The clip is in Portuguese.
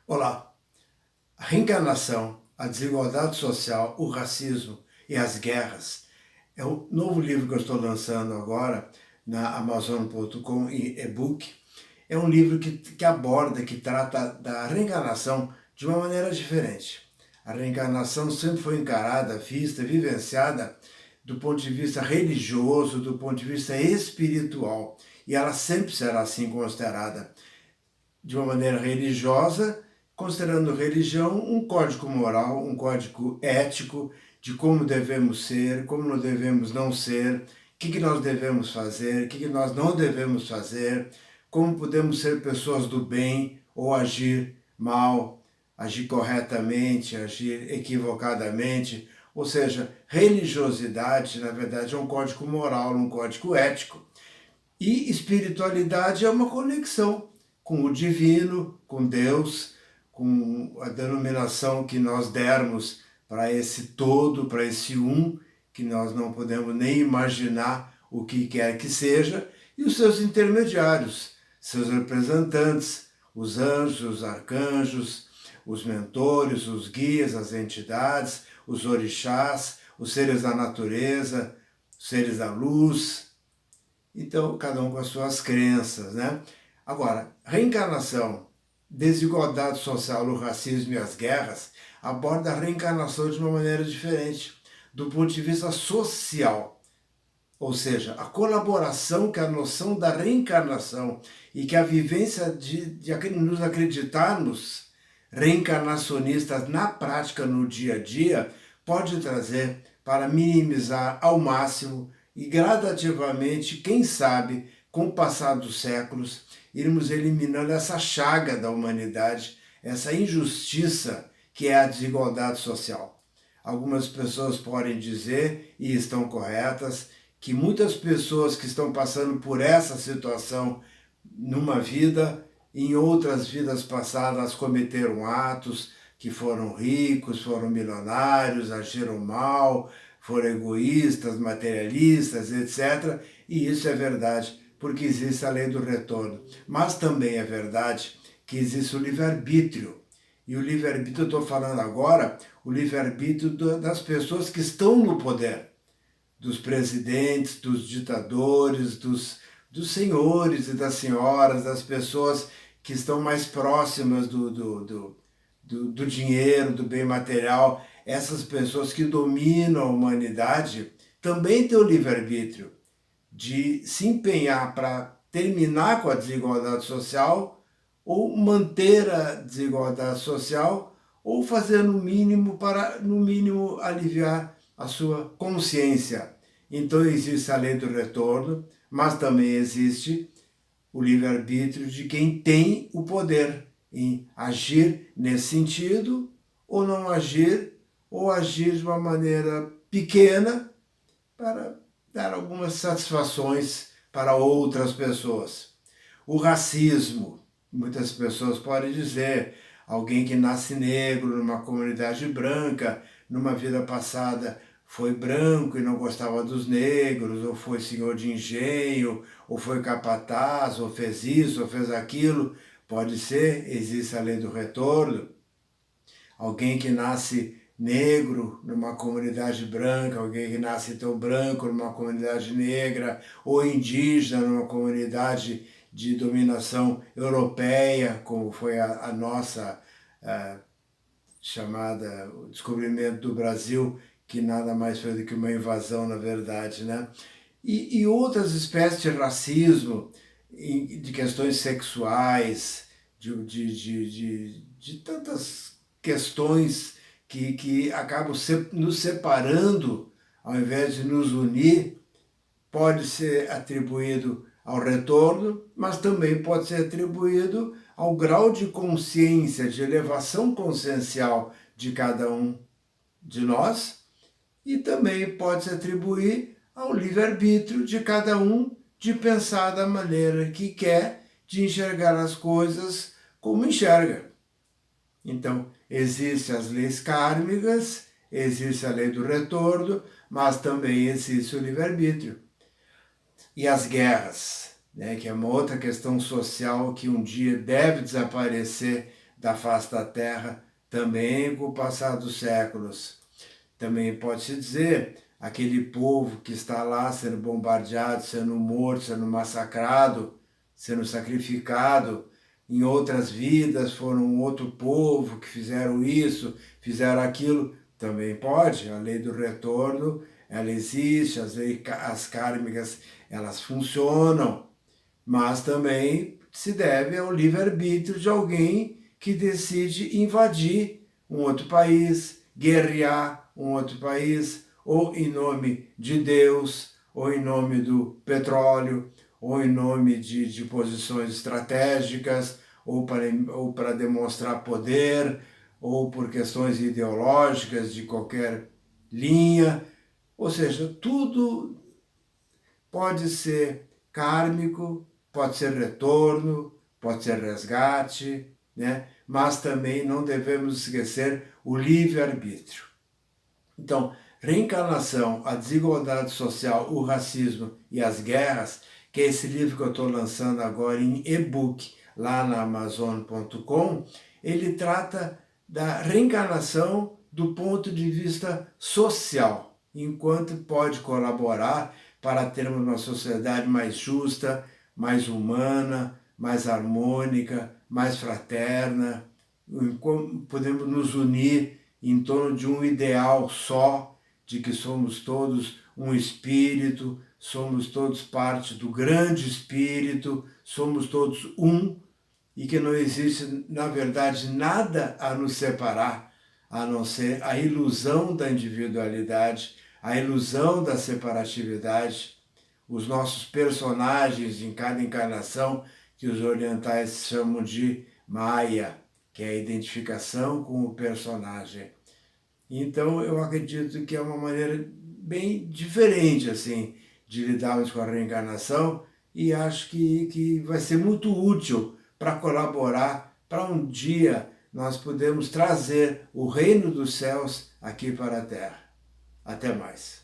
Olá! A reencarnação, a desigualdade social, o racismo e as guerras é o novo livro que eu estou lançando agora na Amazon.com em e-book. É um livro que aborda, que trata da reencarnação de uma maneira diferente. A reencarnação sempre foi encarada, vista, vivenciada do ponto de vista religioso, do ponto de vista espiritual. E ela sempre será assim considerada de uma maneira religiosa, considerando religião um código moral, um código ético de como devemos ser, como não devemos não ser, o que nós devemos fazer, o que nós não devemos fazer, como podemos ser pessoas do bem ou agir mal, agir corretamente, agir equivocadamente. Ou seja, religiosidade, na verdade, é um código moral, um código ético. E espiritualidade é uma conexão com o divino, com Deus, com a denominação que nós dermos para esse todo, para esse um, que nós não podemos nem imaginar o que quer que seja, e os seus intermediários, seus representantes, os anjos, os arcanjos, os mentores, os guias, as entidades, os orixás, os seres da natureza, os seres da luz. Então, cada um com as suas crenças, né? Agora, reencarnação, desigualdade social, o racismo e as guerras aborda a reencarnação de uma maneira diferente, do ponto de vista social. Ou seja, a colaboração que a noção da reencarnação e que a vivência de nos acreditarmos reencarnacionistas na prática, no dia a dia, pode trazer para minimizar ao máximo e gradativamente, quem sabe, com o passar dos séculos, irmos eliminando essa chaga da humanidade, essa injustiça que é a desigualdade social. Algumas pessoas podem dizer, e estão corretas, que muitas pessoas que estão passando por essa situação numa vida, em outras vidas passadas cometeram atos que foram ricos, foram milionários, agiram mal, foram egoístas, materialistas, etc. E isso é verdade, porque existe a lei do retorno. Mas também é verdade que existe o livre-arbítrio. E o livre-arbítrio, eu estou falando agora, o livre-arbítrio das pessoas que estão no poder, dos presidentes, dos ditadores, dos senhores e das senhoras, das pessoas que estão mais próximas do dinheiro, do bem material. Essas pessoas que dominam a humanidade também têm o livre-arbítrio de se empenhar para terminar com a desigualdade social ou manter a desigualdade social ou fazer no mínimo para, no mínimo, aliviar a sua consciência. Então existe a lei do retorno, mas também existe o livre-arbítrio de quem tem o poder em agir nesse sentido ou não agir, ou agir de uma maneira pequena para dar algumas satisfações para outras pessoas. O racismo, muitas pessoas podem dizer, alguém que nasce negro numa comunidade branca, numa vida passada foi branco e não gostava dos negros, ou foi senhor de engenho, ou foi capataz, ou fez isso, ou fez aquilo. Pode ser, existe a lei do retorno. Alguém que nasce negro numa comunidade branca, alguém que nasce então branco numa comunidade negra, ou indígena numa comunidade de dominação europeia, como foi a nossa chamada, o descobrimento do Brasil, que nada mais foi do que uma invasão, na verdade, né? E outras espécies de racismo, de questões sexuais, de tantas questões que acabam nos separando, ao invés de nos unir, pode ser atribuído ao retorno, mas também pode ser atribuído ao grau de consciência, de elevação consciencial de cada um de nós, e também pode se atribuir ao livre-arbítrio de cada um de pensar da maneira que quer, de enxergar as coisas como enxerga. Então, existem as leis kármicas, existe a lei do retorno, mas também existe o livre-arbítrio. E as guerras, né, que é uma outra questão social que um dia deve desaparecer da face da terra, também com o passar dos séculos. Também pode-se dizer, aquele povo que está lá sendo bombardeado, sendo morto, sendo massacrado, sendo sacrificado, em outras vidas foram um outro povo que fizeram isso, fizeram aquilo, também pode. A lei do retorno, ela existe, as kármicas, elas funcionam, mas também se deve ao livre-arbítrio de alguém que decide invadir um outro país, guerrear um outro país, ou em nome de Deus, ou em nome do petróleo, ou em nome de posições estratégicas, ou para demonstrar poder, ou por questões ideológicas de qualquer linha. Ou seja, tudo pode ser kármico, pode ser retorno, pode ser resgate, né? Mas também não devemos esquecer o livre-arbítrio. Então, reencarnação, a desigualdade social, o racismo e as guerras, que é esse livro que eu estou lançando agora em e-book lá na Amazon.com, ele trata da reencarnação do ponto de vista social, enquanto pode colaborar para termos uma sociedade mais justa, mais humana, mais harmônica, mais fraterna. Podemos nos unir em torno de um ideal só, de que somos todos um espírito, somos todos parte do grande espírito, somos todos um, e que não existe, na verdade, nada a nos separar, a não ser a ilusão da individualidade, a ilusão da separatividade, os nossos personagens em cada encarnação, que os orientais chamam de Maya, que é a identificação com o personagem. Então, eu acredito que é uma maneira bem diferente, assim, de lidarmos com a reencarnação, e acho que vai ser muito útil para colaborar para um dia nós podermos trazer o reino dos céus aqui para a Terra. Até mais.